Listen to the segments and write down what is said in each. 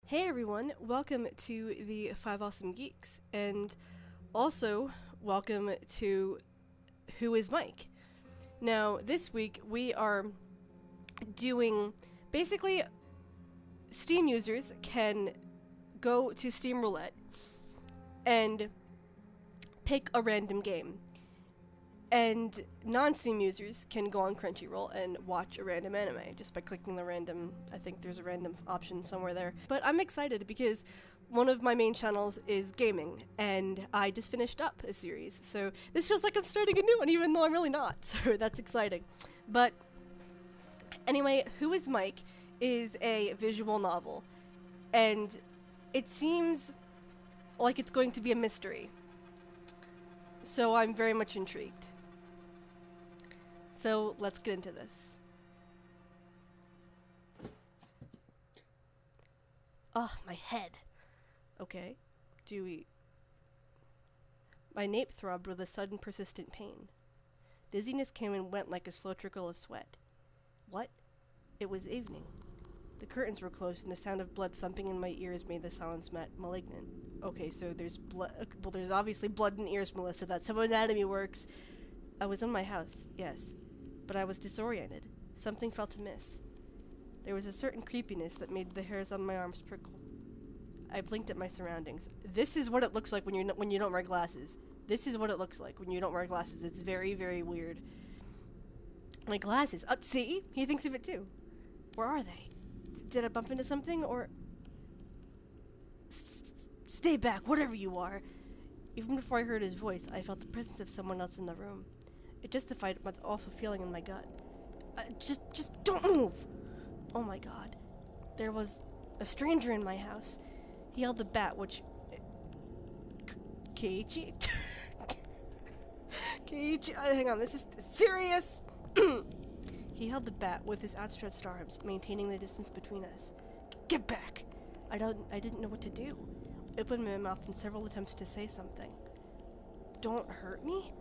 Hey everyone, welcome to the Five Awesome Geeks, and also welcome to Who is Mike? Now, this week we are doing basically Steam users can go to Steam Roulette and pick a random game. And non-Steam users can go on Crunchyroll and watch a random anime just by clicking the random, I think there's a random option somewhere there. But I'm excited because one of my main channels is gaming, and I just finished up a series. So this feels like I'm starting a new one, even though I'm really not. So that's exciting. But anyway, Who is Mike is a visual novel, and it seems like it's going to be a mystery. So I'm very much intrigued. So let's get into this. Ugh, my head. Okay, do we... My nape throbbed with a sudden persistent pain. Dizziness came and went like a slow trickle of sweat. What? It was evening. The curtains were closed and the sound of blood thumping in my ears made the silence malignant. Okay, so there's blood. Well, there's obviously blood in the ears, Melissa. That's how anatomy works. I was in my house, yes. But I was disoriented. Something felt amiss. There was a certain creepiness that made the hairs on my arms prickle. I blinked at my surroundings. This is what it looks like when you don't wear glasses. This is what it looks like when you don't wear glasses. It's very, very weird. My glasses. See? He thinks of it too. Where are they? Did I bump into something, or... Stay back, whatever you are. Even before I heard his voice, I felt the presence of someone else in the room. It justified my awful feeling in my gut. Just don't move! Oh my god. There was a stranger in my house. He held a bat, which... Keiichi? Keiichi, hang on, this is serious! He held the bat with his outstretched arms, maintaining the distance between us. Get back! I didn't know what to do. I opened my mouth in several attempts to say something. Don't hurt me?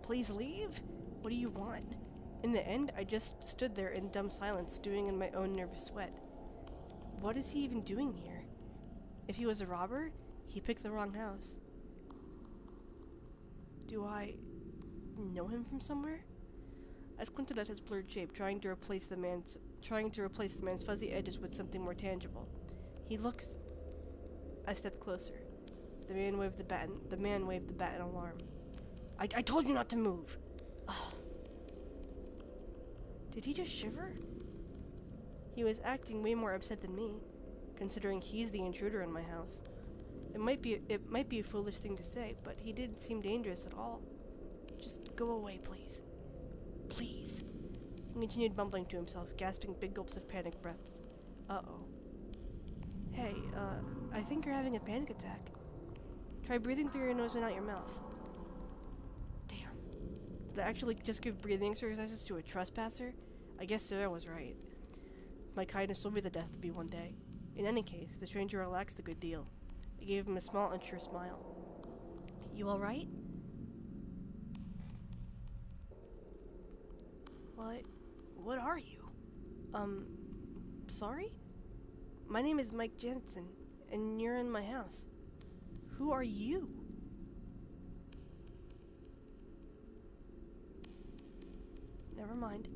Please leave? What do you want? In the end, I just stood there in dumb silence, stewing in my own nervous sweat. What is he even doing here? If he was a robber, he picked the wrong house. Do I know him from somewhere? I squinted at his blurred shape, trying to replace the man's fuzzy edges with something more tangible. He looks... I stepped closer. The man waved the bat in alarm. I told you not to move! Ugh. Did he just shiver? He was acting way more upset than me, considering he's the intruder in my house. It might be a foolish thing to say, but he didn't seem dangerous at all. Just go away, please. Please. He continued mumbling to himself, gasping big gulps of panicked breaths. Uh-oh. Hey, I think you're having a panic attack. Try breathing through your nose and out your mouth. Damn. Did I actually just give breathing exercises to a trespasser? I guess Sarah was right. My kindness will be the death of me one day. In any case, the stranger relaxed a good deal. I gave him a small, unsure smile. You alright? What are you? Sorry? My name is Mike Jensen, and you're in my house. Who are you? Never mind.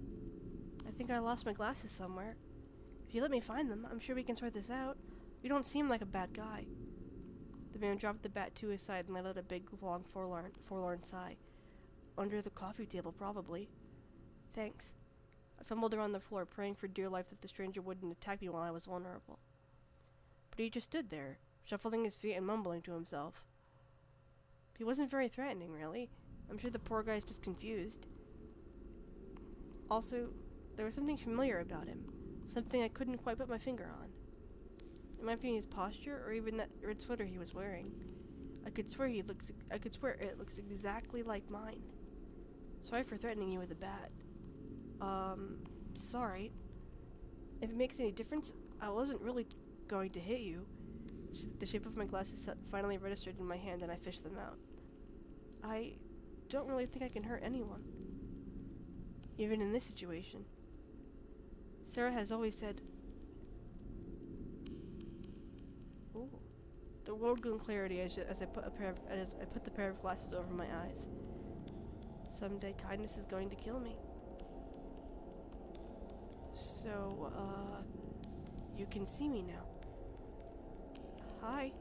I think I lost my glasses somewhere. If you let me find them, I'm sure we can sort this out. You don't seem like a bad guy. The man dropped the bat to his side and let out a big, long, forlorn sigh. Under the coffee table, probably. Thanks. I fumbled around the floor, praying for dear life that the stranger wouldn't attack me while I was vulnerable. But he just stood there, shuffling his feet and mumbling to himself. He wasn't very threatening, really. I'm sure the poor guy's just confused. Also, there was something familiar about him. Something I couldn't quite put my finger on. It might be his posture, or even that red sweater he was wearing. I could swear it looks exactly like mine. Sorry for threatening you with a bat. Sorry. If it makes any difference, I wasn't really going to hit you. The shape of my glasses finally registered in my hand, and I fished them out. I don't really think I can hurt anyone. Even in this situation. Sarah has always said, Ooh. The world grew in clarity as I put the pair of glasses over my eyes. Someday kindness is going to kill me. So, you can see me now. Hi.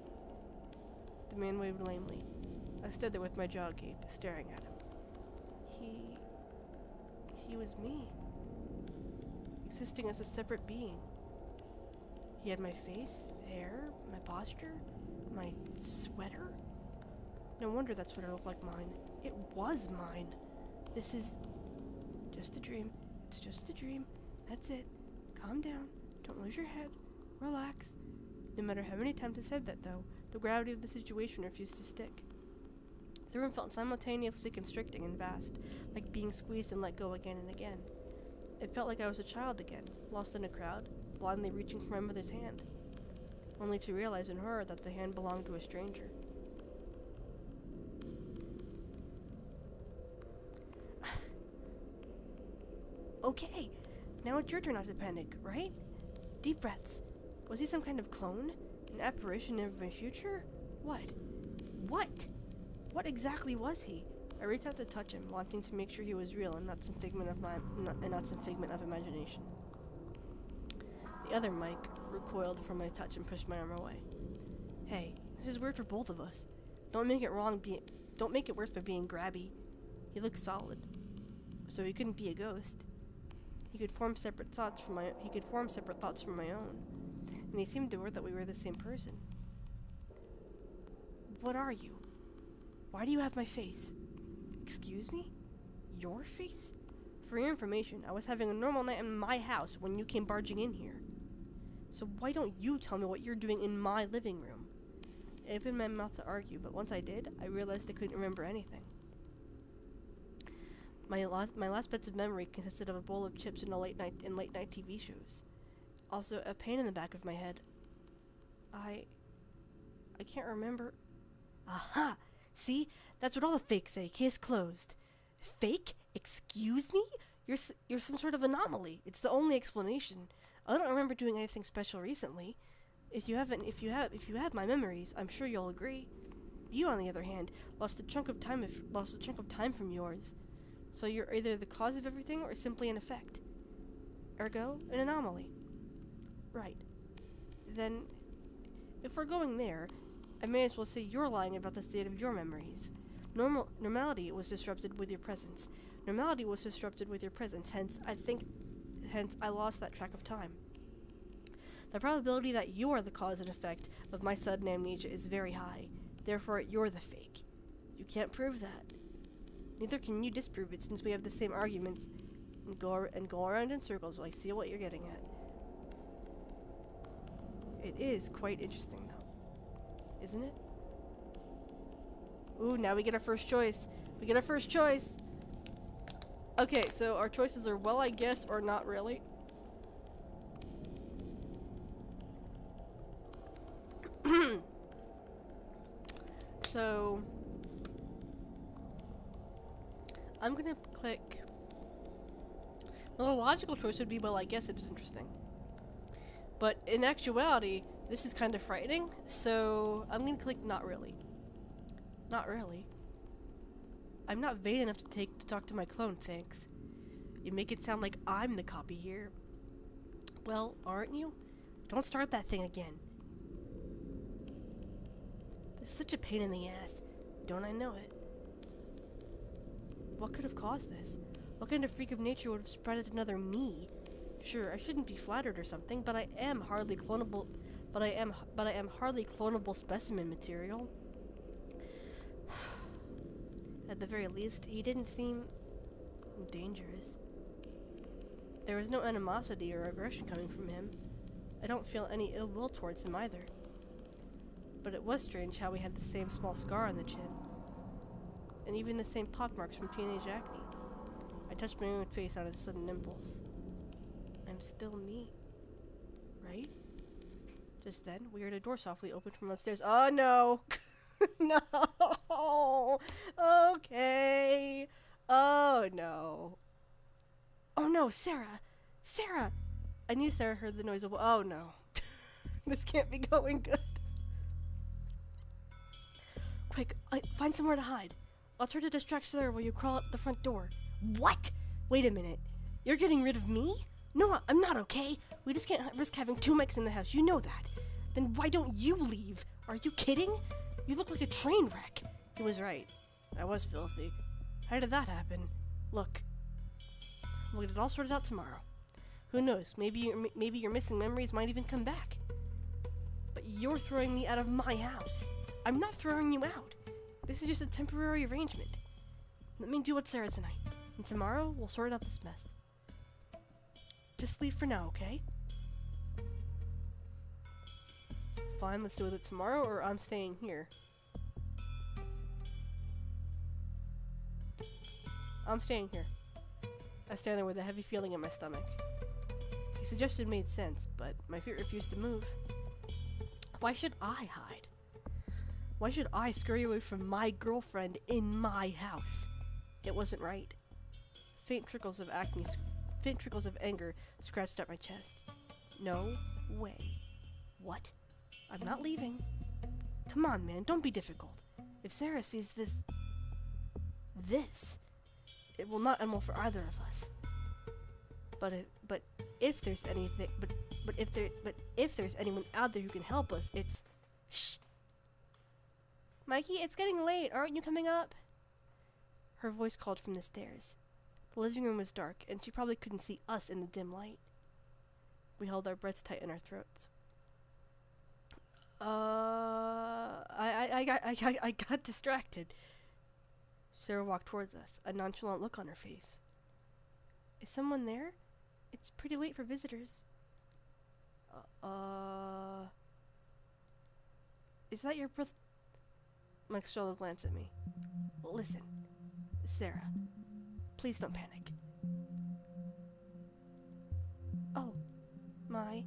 The man waved lamely. I stood there with my jaw agape, staring at him. He was me. Existing as a separate being. He had my face, hair, my posture, my sweater. No wonder that sweater looked like mine. It was mine. This is just a dream. It's just a dream. That's it. Calm down. Don't lose your head. Relax. No matter how many times I said that, though, the gravity of the situation refused to stick. The room felt simultaneously constricting and vast, like being squeezed and let go again and again. It felt like I was a child again, lost in a crowd, blindly reaching for my mother's hand, only to realize in horror that the hand belonged to a stranger. Okay, now it's your turn not to panic, right? Deep breaths. Was he some kind of clone? An apparition of my future? What? What exactly was he? I reached out to touch him, wanting to make sure he was real and not some figment of imagination. The other Mike recoiled from my touch and pushed my arm away. Hey, this is weird for both of us. Don't make it worse by being grabby. He looked solid, so he couldn't be a ghost. He could form separate thoughts from my own, and he seemed to work that we were the same person. What are you? Why do you have my face? Excuse me? Your face? For your information, I was having a normal night in my house when you came barging in here. So why don't you tell me what you're doing in my living room? I opened my mouth to argue, but once I did, I realized I couldn't remember anything. My last bits of memory consisted of a bowl of chips and late night TV shows. Also, a pain in the back of my head. I can't remember. Aha! See? That's what all the fakes say. Case closed. Fake? Excuse me? You're some sort of anomaly. It's the only explanation. I don't remember doing anything special recently. If you have my memories, I'm sure you'll agree. You, on the other hand, lost a chunk of time from yours. So you're either the cause of everything or simply an effect. Ergo, an anomaly. Right. Then, if we're going there, I may as well say you're lying about the state of your memories. Normality was disrupted with your presence. Hence I lost that track of time. The probability that you're the cause and effect of my sudden amnesia is very high. Therefore, you're the fake. You can't prove that. Neither can you disprove it, since we have the same arguments and go around in circles while I see what you're getting at. It is quite interesting, though. Isn't it? Ooh, now we get our first choice. Okay, so our choices are well, I guess, or not really. So, I'm gonna click. Well, the logical choice would be, well, I guess it is interesting. But in actuality, this is kind of frightening, so I'm gonna click not really. Not really. I'm not vain enough to talk to my clone, thanks. You make it sound like I'm the copy here. Well, aren't you? Don't start that thing again. This is such a pain in the ass. Don't I know it? What could have caused this? What kind of freak of nature would have spread it another me? Sure, I shouldn't be flattered or something, but I am hardly clonable. But I am hardly clonable specimen material. At the very least, he didn't seem dangerous. There was no animosity or aggression coming from him. I don't feel any ill will towards him either. But it was strange how we had the same small scar on the chin, and even the same pockmarks from teenage acne. I touched my own face on a sudden impulse. I'm still me, right? Just then, we heard a door softly open from upstairs. Oh no! No! Okay. Oh no. Oh no, Sarah! Sarah! I knew Sarah heard the noise of. Oh no. This can't be going good. Quick, find somewhere to hide. I'll try to distract Sarah while you crawl out the front door. What? Wait a minute. You're getting rid of me? No, I'm not okay. We just can't risk having two mics in the house. You know that. Then why don't you leave? Are you kidding? You look like a train wreck. He was right. I was filthy. How did that happen? Look. We'll get it all sorted out tomorrow. Who knows? Maybe your missing memories might even come back. But you're throwing me out of my house. I'm not throwing you out. This is just a temporary arrangement. Let me do what's Sarah tonight. And tomorrow, we'll sort out this mess. Just leave for now, okay? Fine, let's do it tomorrow, or I'm staying here. I'm staying here. I stand there with a heavy feeling in my stomach. He suggested it made sense, but my feet refused to move. Why should I hide? Why should I scurry away from my girlfriend in my house? It wasn't right. Faint trickles of anger scratched at my chest. No way. What? I'm not leaving. Come on, man, don't be difficult. If Sarah sees this, it will not end well for either of us. But if there's anyone out there who can help us, it's... Shh! Mikey, it's getting late. Aren't you coming up? Her voice called from the stairs. The living room was dark, and she probably couldn't see us in the dim light. We held our breaths tight in our throats. I got distracted. Sarah walked towards us, a nonchalant look on her face. Is someone there? It's pretty late for visitors. Is that your brother? Mike stole a glance at me. Listen, Sarah, please don't panic. Oh, my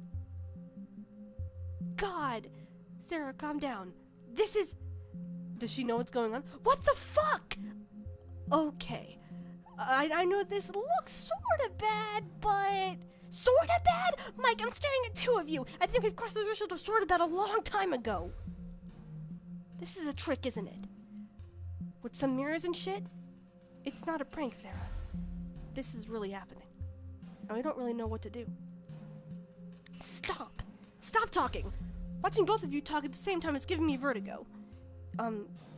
God! Sarah, calm down. This is... Does she know what's going on? What the fuck? Okay. I know this looks sorta bad, but... Sorta bad? Mike, I'm staring at two of you. I think we've crossed the threshold of sorta bad a long time ago. This is a trick, isn't it? With some mirrors and shit? It's not a prank, Sarah. This is really happening. And we don't really know what to do. Stop! Stop talking! Watching both of you talk at the same time is giving me vertigo.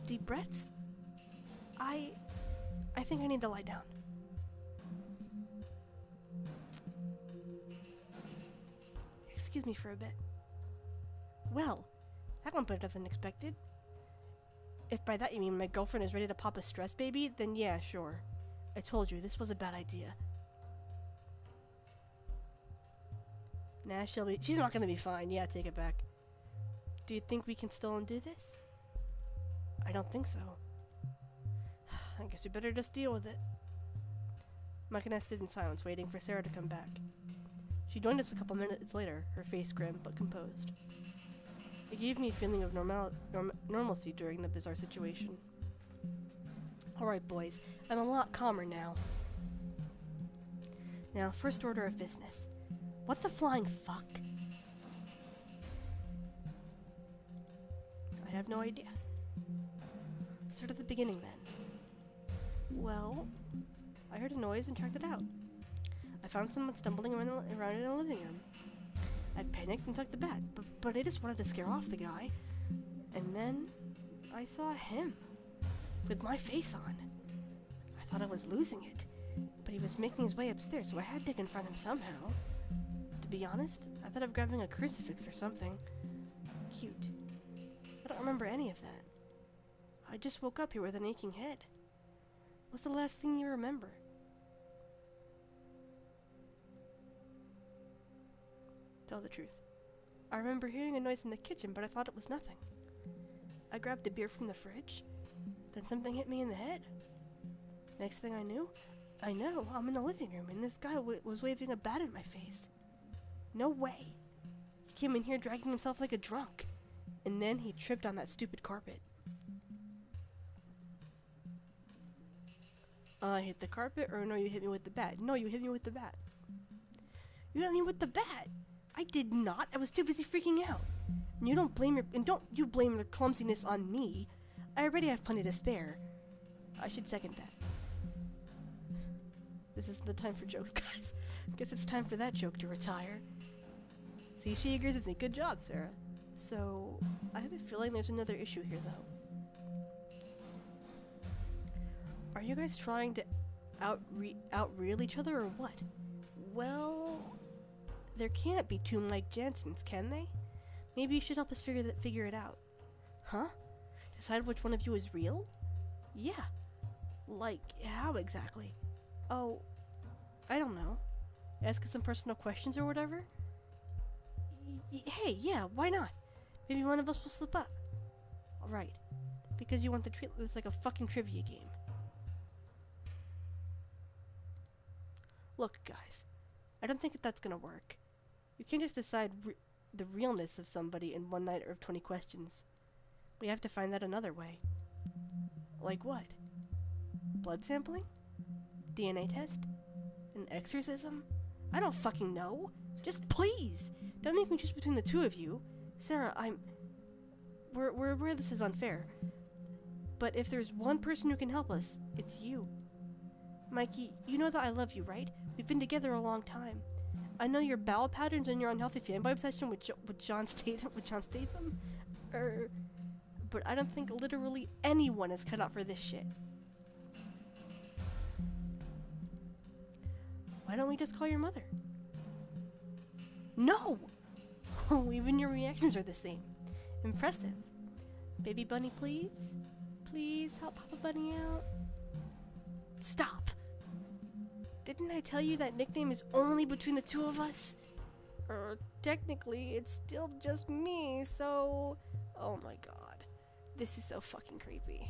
Deep breaths? I think I need to lie down. Excuse me for a bit. Well, that went better than expected. If by that you mean my girlfriend is ready to pop a stress baby, then yeah, sure. I told you, this was a bad idea. Nah, she's not gonna be fine. Yeah, take it back. Do you think we can still undo this? I don't think so. I guess we better just deal with it. Mike and I stood in silence, waiting for Sarah to come back. She joined us a couple minutes later, her face grim but composed. It gave me a feeling of normalcy during the bizarre situation. Alright, boys, I'm a lot calmer now. Now, first order of business. What the flying fuck? I have no idea. Start at the beginning, then. Well, I heard a noise and checked it out. I found someone stumbling around in the living room. I panicked and took the bed, but I just wanted to scare off the guy. And then I saw him, with my face on. I thought I was losing it, but he was making his way upstairs, so I had to confront him somehow. To be honest, I thought of grabbing a crucifix or something. Cute. I don't remember any of that. I just woke up here with an aching head. What's the last thing you remember? Tell the truth. I remember hearing a noise in the kitchen, but I thought it was nothing. I grabbed a beer from the fridge, then something hit me in the head. Next thing I know, I'm in the living room, and this guy was waving a bat at my face. No way. He came in here dragging himself like a drunk, and then he tripped on that stupid carpet. I hit the carpet, or no, you hit me with the bat? No, you hit me with the bat. You hit me with the bat. I did not. I was too busy freaking out. And don't you blame your clumsiness on me. I already have plenty to spare. I should second that. This isn't the time for jokes, guys. Guess it's time for that joke to retire. See, she agrees with me. Good job, Sarah. So, I have a feeling there's another issue here, though. Are you guys trying to out-real each other, or what? Well, there can't be two Mike Jansons, can they? Maybe you should help us figure it out. Huh? Decide which one of you is real? Yeah. Like, how exactly? Oh, I don't know. Ask us some personal questions or whatever? Hey, yeah, why not? Maybe one of us will slip up. Alright. Because you want to treat this like a fucking trivia game. Look, guys. I don't think that's gonna work. You can't just decide the realness of somebody in one night of 20 questions. We have to find that another way. Like what? Blood sampling? DNA test? An exorcism? I don't fucking know. Just please! Don't make me choose between the two of you. Sarah, We're aware this is unfair. But if there's one person who can help us, it's you. Mikey, you know that I love you, right? We've been together a long time. I know your bowel patterns and your unhealthy fanboy obsession with John Statham. But I don't think literally anyone is cut out for this shit. Why don't we just call your mother? No! Oh, even your reactions are the same. Impressive. Baby bunny, please? Please help Papa Bunny out? Stop! Didn't I tell you that nickname is only between the two of us? Technically, it's still just me, so... Oh my god. This is so fucking creepy.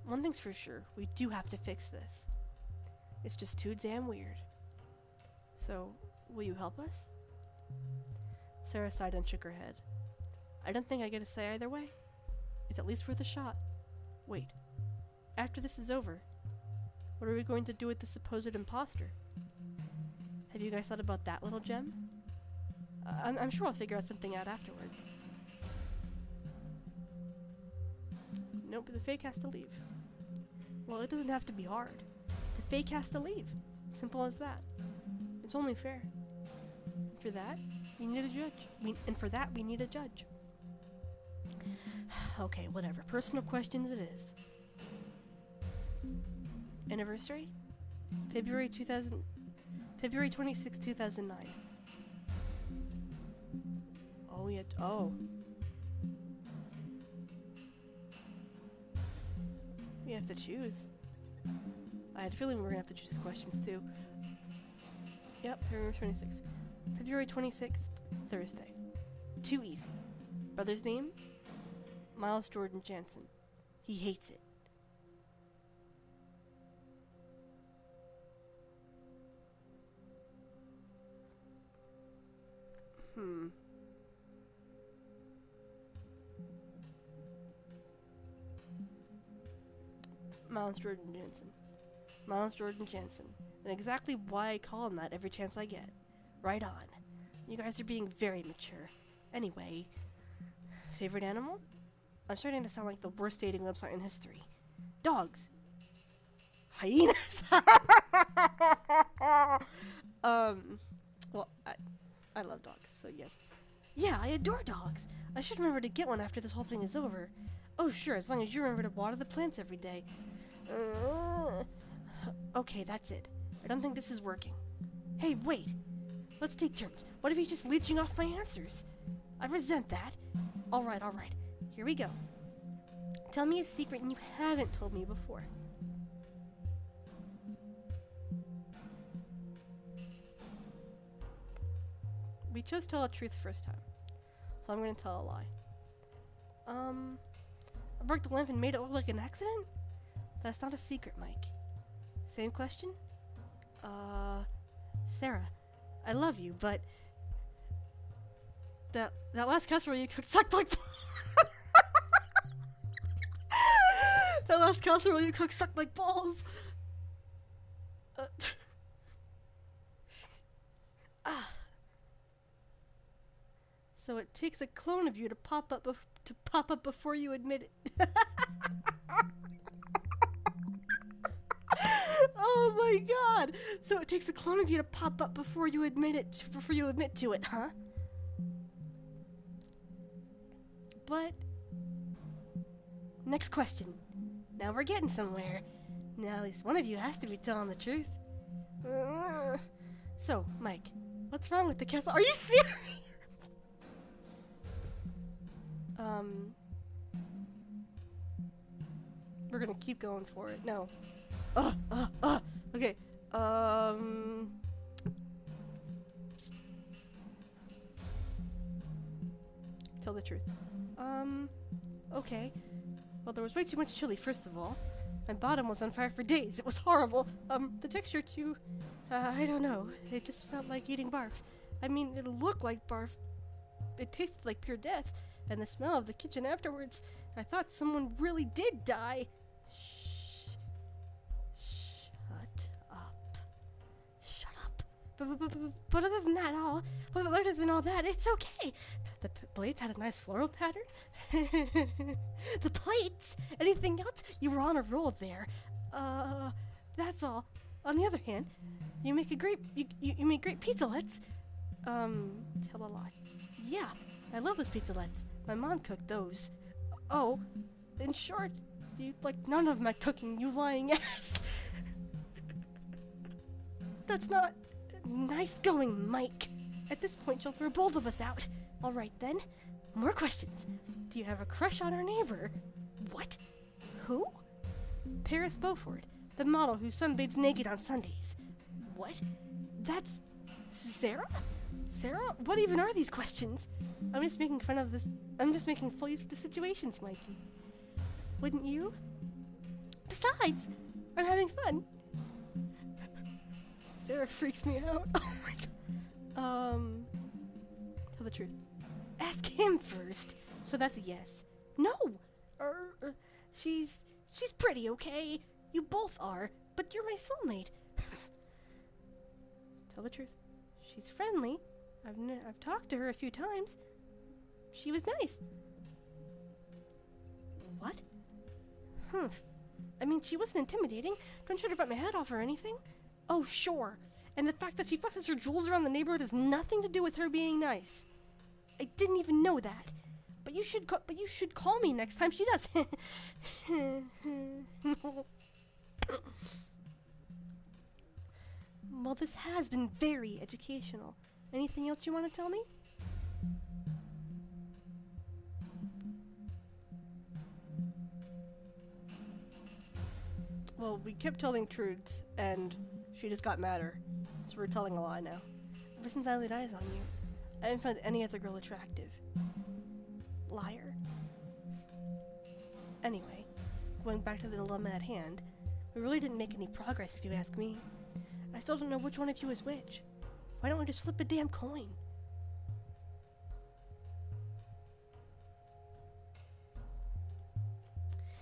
One thing's for sure, we do have to fix this. It's just too damn weird. So, will you help us? Sarah sighed and shook her head. I don't think I get a say either way. It's at least worth a shot. Wait. After this is over, what are we going to do with the supposed imposter? Have you guys thought about that little gem? I'm sure I'll figure out something out afterwards. Nope, the fake has to leave. Well, it doesn't have to be hard. The fake has to leave. Simple as that. It's only fair. And for that, we need a judge. We need a judge. Okay, whatever. Personal questions it is. Anniversary? February 26, 2009. Oh, yeah. Oh. We have to choose. I had a feeling we were going to have to choose the questions, too. Yep, February 26th. February 26th, Thursday. Too easy. Brother's name? Miles Jordan Jansen. He hates it. Miles Jordan Jansen. Miles Jordan Jansen. And exactly why I call him that every chance I get. Right on. You guys are being very mature. Anyway, favorite animal? I'm starting to sound like the worst dating website in history. Dogs. Hyenas. Well, I love dogs, so yes. Yeah, I adore dogs. I should remember to get one after this whole thing is over. Oh, sure, as long as you remember to water the plants every day. Okay, that's it. I don't think this is working. Hey, wait. Let's take turns. What if he's just leeching off my answers? I resent that. Alright. Here we go. Tell me a secret you haven't told me before. We chose to tell the truth first time. So I'm going to tell a lie. I broke the lamp and made it look like an accident? That's not a secret, Mike. Same question? Sarah, I love you, but that last casserole you cooked sucked like that last casserole you cooked sucked like balls. So it takes a clone of you to pop up before you admit it. Oh my god! So it takes a clone of you to pop up before you admit to it, huh? But next question. Now we're getting somewhere. Now at least one of you has to be telling the truth. So, Mike, what's wrong with the castle? Are you serious? We're gonna keep going for it. No. Okay. Tell the truth. Okay. Well, there was way too much chili, first of all. My bottom was on fire for days. It was horrible. The texture too, I don't know. It just felt like eating barf. I mean, it looked like barf. It tasted like pure death. And the smell of the kitchen afterwards, I thought someone really did die. Shut up. But other than that, other than all that, it's okay. The blades had a nice floral pattern. The plates? Anything else? You were on a roll there. That's all. On the other hand, you make great pizzalettes. Tell a lie. Yeah, I love those pizzalettes. My mom cooked those. Oh, in short, you like none of my cooking, you lying ass. That's not nice going, Mike. At this point, you'll throw both of us out. All right, then. More questions. Do you have a crush on our neighbor? What? Who? Paris Beaufort, the model who sunbathes naked on Sundays. What? That's Sarah? Sarah? What even are these questions? I'm just making fun of this. I'm just making full use of the situations, Mikey. Wouldn't you? Besides, I'm having fun. Sarah freaks me out. Oh my god. Tell the truth. Ask him first. So that's a yes. No. She's pretty, okay? You both are, but you're my soulmate. Tell the truth. She's friendly. I've talked to her a few times. She was nice. What? I mean, she wasn't intimidating. Don't try to bite my head off or anything. Oh, sure. And the fact that she flexes her jewels around the neighborhood has nothing to do with her being nice. I didn't even know that. But you should call me next time she does. Well, this has been very educational. Anything else you want to tell me? Well, we kept telling truths, and she just got madder. So we're telling a lie now. Ever since I laid eyes on you, I didn't find any other girl attractive. Liar. Anyway, going back to the dilemma at hand, we really didn't make any progress if you ask me. I still don't know which one of you is which. Why don't we just flip a damn coin?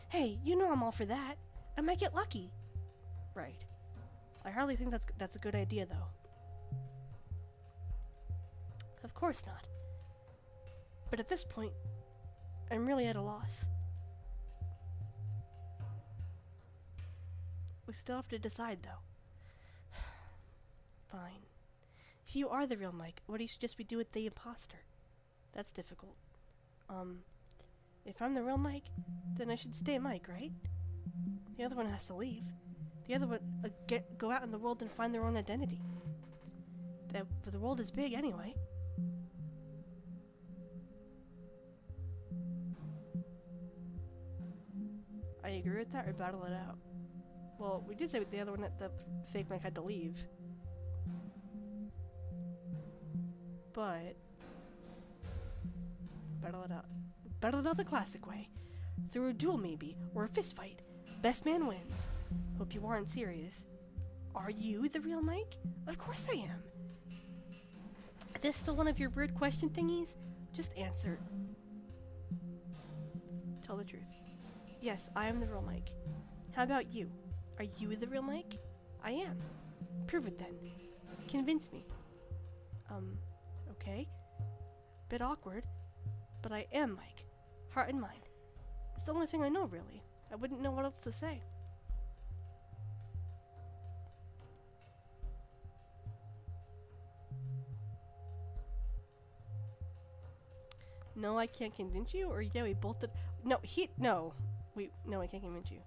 Hey, you know I'm all for that. I might get lucky. Right. I hardly think that's a good idea, though. Of course not. But at this point, I'm really at a loss. We still have to decide, though. Fine. If you are the real Mike, what do you suggest we do with the imposter? That's difficult. If I'm the real Mike, then I should stay Mike, right? The other one has to leave. The other one go out in the world and find their own identity. The world is big anyway. I agree with that, or battle it out. Well, we did say with the other one that the fake Mike had to leave. But battle it out. Battle it out the classic way. Through a duel maybe, or a fist fight. Best man wins. Hope you aren't serious. Are you the real Mike? Of course I am. Is this still one of your weird question thingies? Just answer. Tell the truth. Yes, I am the real Mike. How about you? Are you the real Mike? I am. Prove it then. Convince me. Okay. Bit awkward, but I am Mike. Heart and mind. It's the only thing I know, really. I wouldn't know what else to say. no, I can't convince you, or yeah, we both did. No, I can't convince you.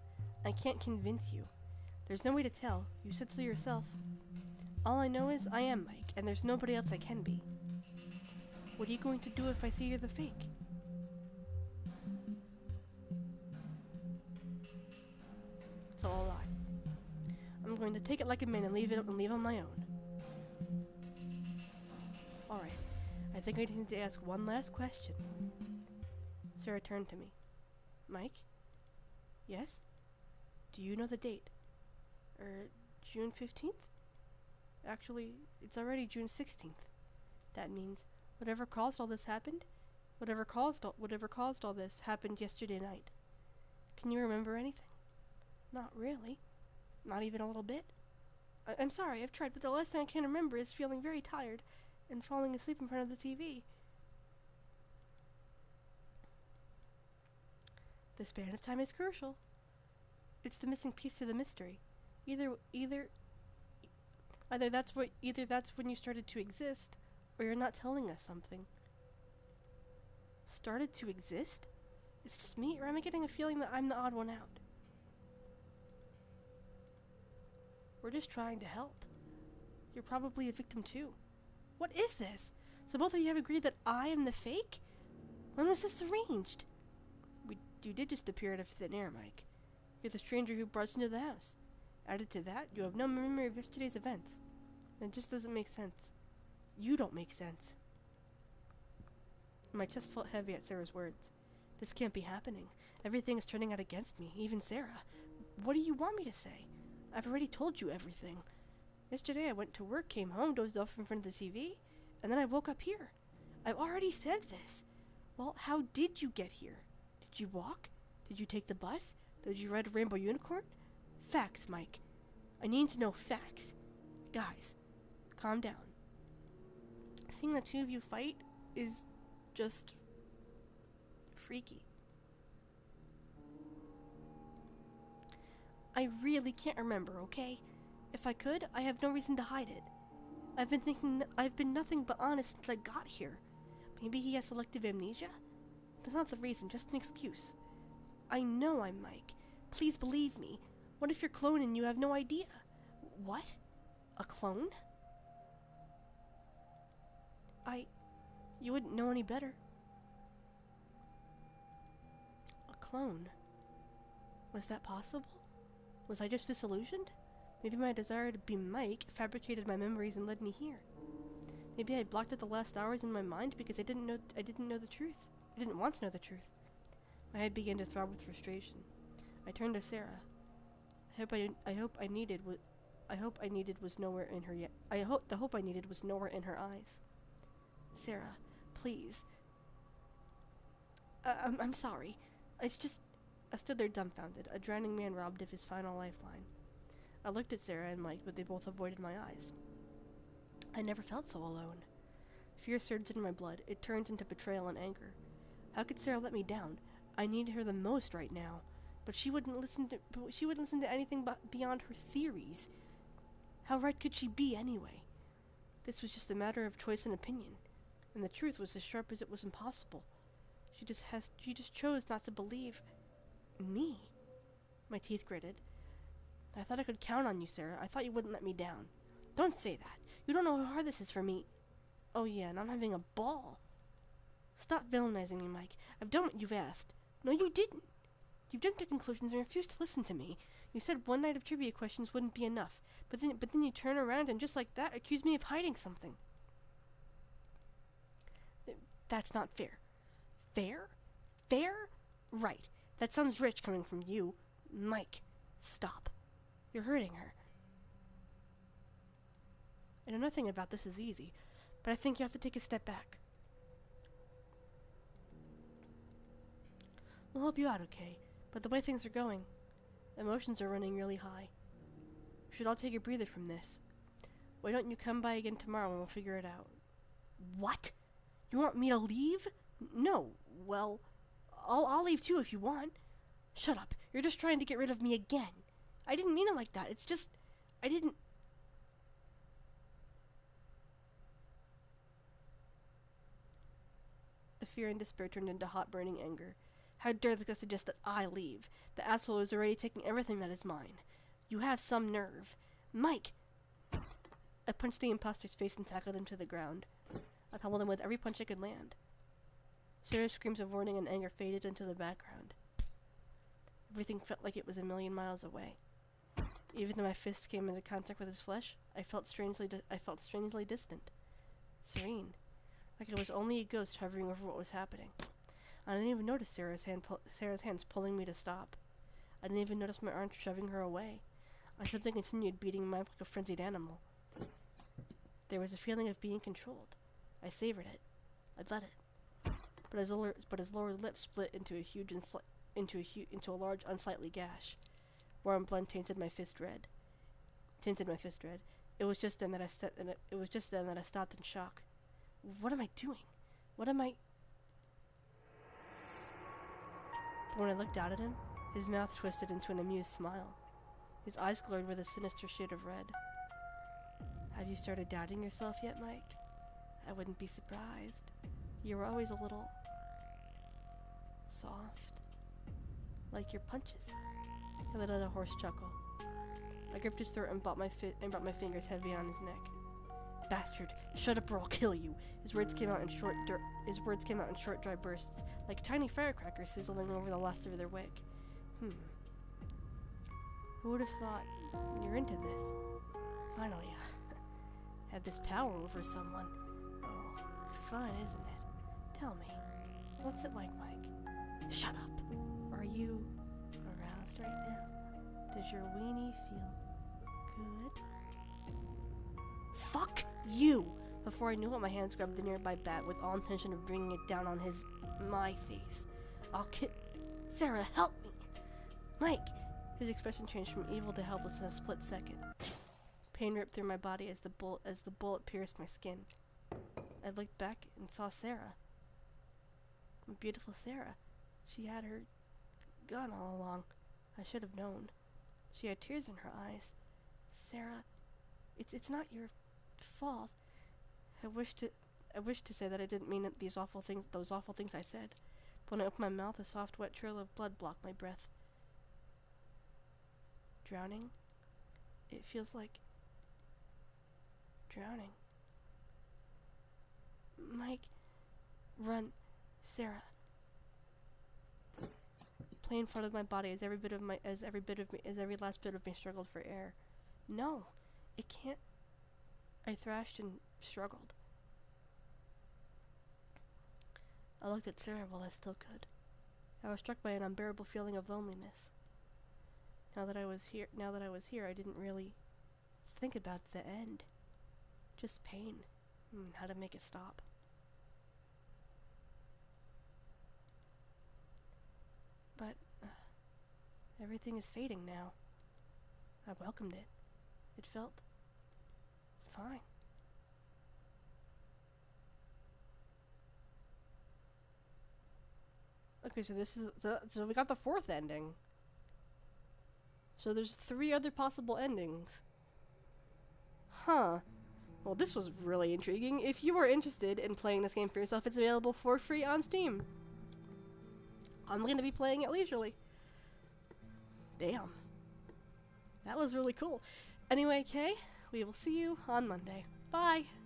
I can't convince you. There's no way to tell. You said so yourself. All I know is I am Mike, and there's nobody else I can be. What are you going to do if I say you're the fake? It's all a lie. I'm going to take it like a man and leave on my own. Alright, I think I need to ask one last question. Sarah turned to me. Mike? Yes? Do you know the date? June 15th? Actually, it's already June 16th. That means whatever caused all this happened, whatever caused all this happened yesterday night. Can you remember anything? Not really. Not even a little bit. I'm sorry, I've tried, but the last thing I can remember is feeling very tired and falling asleep in front of the TV. The span of time is crucial. It's the missing piece to the mystery. Either that's when you started to exist, or you're not telling us something. Started to exist? It's just me, or am I getting a feeling that I'm the odd one out? We're just trying to help. You're probably a victim too. What is this? So both of you have agreed that I am the fake? When was this arranged? You did just appear out of thin air, Mike. You're the stranger who brought you into the house. Added to that, you have no memory of yesterday's events. It just doesn't make sense. You don't make sense. My chest felt heavy at Sarah's words. This can't be happening. Everything is turning out against me, even Sarah. What do you want me to say? I've already told you everything. Yesterday I went to work, came home, dozed off in front of the TV, and then I woke up here. I've already said this. Well, how did you get here? Did you walk? Did you take the bus? Did you ride a rainbow unicorn? Facts, Mike. I need to know facts. Guys, calm down. Seeing the two of you fight is just freaky. I really can't remember, okay? If I could, I have no reason to hide it. I've been nothing but honest since I got here. Maybe he has selective amnesia? That's not the reason, just an excuse. I know I'm Mike. Please believe me. What if you're cloned and you have no idea? What? A clone? You wouldn't know any better. A clone? Was that possible? Was I just disillusioned? Maybe my desire to be Mike fabricated my memories and led me here. Maybe I blocked out the last hours in my mind because I didn't know the truth. I didn't want to know the truth. My head began to throb with frustration. I turned to Sarah. The hope I needed was nowhere in her eyes. Sarah, please. I'm sorry. It's just... I stood there dumbfounded, a drowning man robbed of his final lifeline. I looked at Sarah and Mike, but they both avoided my eyes. I never felt so alone. Fear surged in my blood. It turned into betrayal and anger. How could Sarah let me down? I needed her the most right now, but she wouldn't listen to anything beyond her theories. How right could she be anyway? This was just a matter of choice and opinion, and the truth was as sharp as it was impossible. She just chose not to believe me. My teeth gritted. I thought I could count on you, Sarah. I thought you wouldn't let me down. Don't say that. You don't know how hard this is for me. Oh yeah, and I'm having a ball. Stop villainizing me, Mike. I've done what you've asked. No, you didn't. You've jumped to conclusions and refused to listen to me. You said one night of trivia questions wouldn't be enough, but then you turn around and just like that accuse me of hiding something. That's not fair. Fair? Fair? Right. That sounds rich coming from you. Mike, stop. You're hurting her. I know nothing about this is easy, but I think you have to take a step back. We'll help you out, okay? But the way things are going, emotions are running really high. We should all take a breather from this. Why don't you come by again tomorrow and we'll figure it out? What? You want me to leave? No. Well, I'll leave too if you want. Shut up. You're just trying to get rid of me again. I didn't mean it like that. It's just... I didn't... fear and despair turned into hot, burning anger. How dare the guy suggest that I leave? The asshole is already taking everything that is mine. You have some nerve. Mike! I punched the imposter's face and tackled him to the ground. I pummeled him with every punch I could land. Sarah's screams of warning and anger faded into the background. Everything felt like it was a million miles away. Even though my fists came into contact with his flesh, I felt strangely distant. Serene. Like I was only a ghost hovering over what was happening. I didn't even notice Sarah's hands pulling me to stop. I didn't even notice my arms shoving her away. I simply continued beating my like a frenzied animal. There was a feeling of being controlled. I savored it. I'd let it. But his lower lip split into a large, unsightly gash. Warm blood tinted my fist red. It was just then that I stopped in shock. What am I doing? What am I? But when I looked out at him, his mouth twisted into an amused smile. His eyes glowed with a sinister shade of red. Have you started doubting yourself yet, Mike? I wouldn't be surprised. You were always a little soft. Like your punches. He let out a hoarse chuckle. I gripped his throat and brought my fingers heavy on his neck. Bastard, shut up or I'll kill you. His words came out in short, dry bursts, like tiny firecrackers sizzling over the last of their wick. Who would have thought you're into this? Finally, had this power over someone. Oh, fun, isn't it? Tell me, what's it like, Mike? Shut up. Are you aroused right now? Does your weenie feel good? Fuck you! Before I knew it, my hands grabbed the nearby bat with all intention of bringing it down on my face. Sarah, help me! Mike! His expression changed from evil to helpless in a split second. Pain ripped through my body as the bullet pierced my skin. I looked back and saw Sarah. My beautiful Sarah. She had her gun all along. I should have known. She had tears in her eyes. Sarah, it's not your fault. I wish to say that I didn't mean those awful things I said. But when I opened my mouth, a soft, wet trail of blood blocked my breath. Drowning? It feels like drowning. Mike, run, Sarah. Pain flooded my body as every last bit of me struggled for air. No, it can't. I thrashed and struggled. I looked at Sarah while I still could. I was struck by an unbearable feeling of loneliness. Now that I was here, I didn't really think about the end. Just pain and how to make it stop. But everything is fading now. I welcomed it. It felt fine. Okay, so we got the fourth ending. So there's 3 other possible endings. Huh. Well, this was really intriguing. If you are interested in playing this game for yourself, it's available for free on Steam. I'm going to be playing it leisurely. Damn. That was really cool. Anyway, Kay, we will see you on Monday. Bye!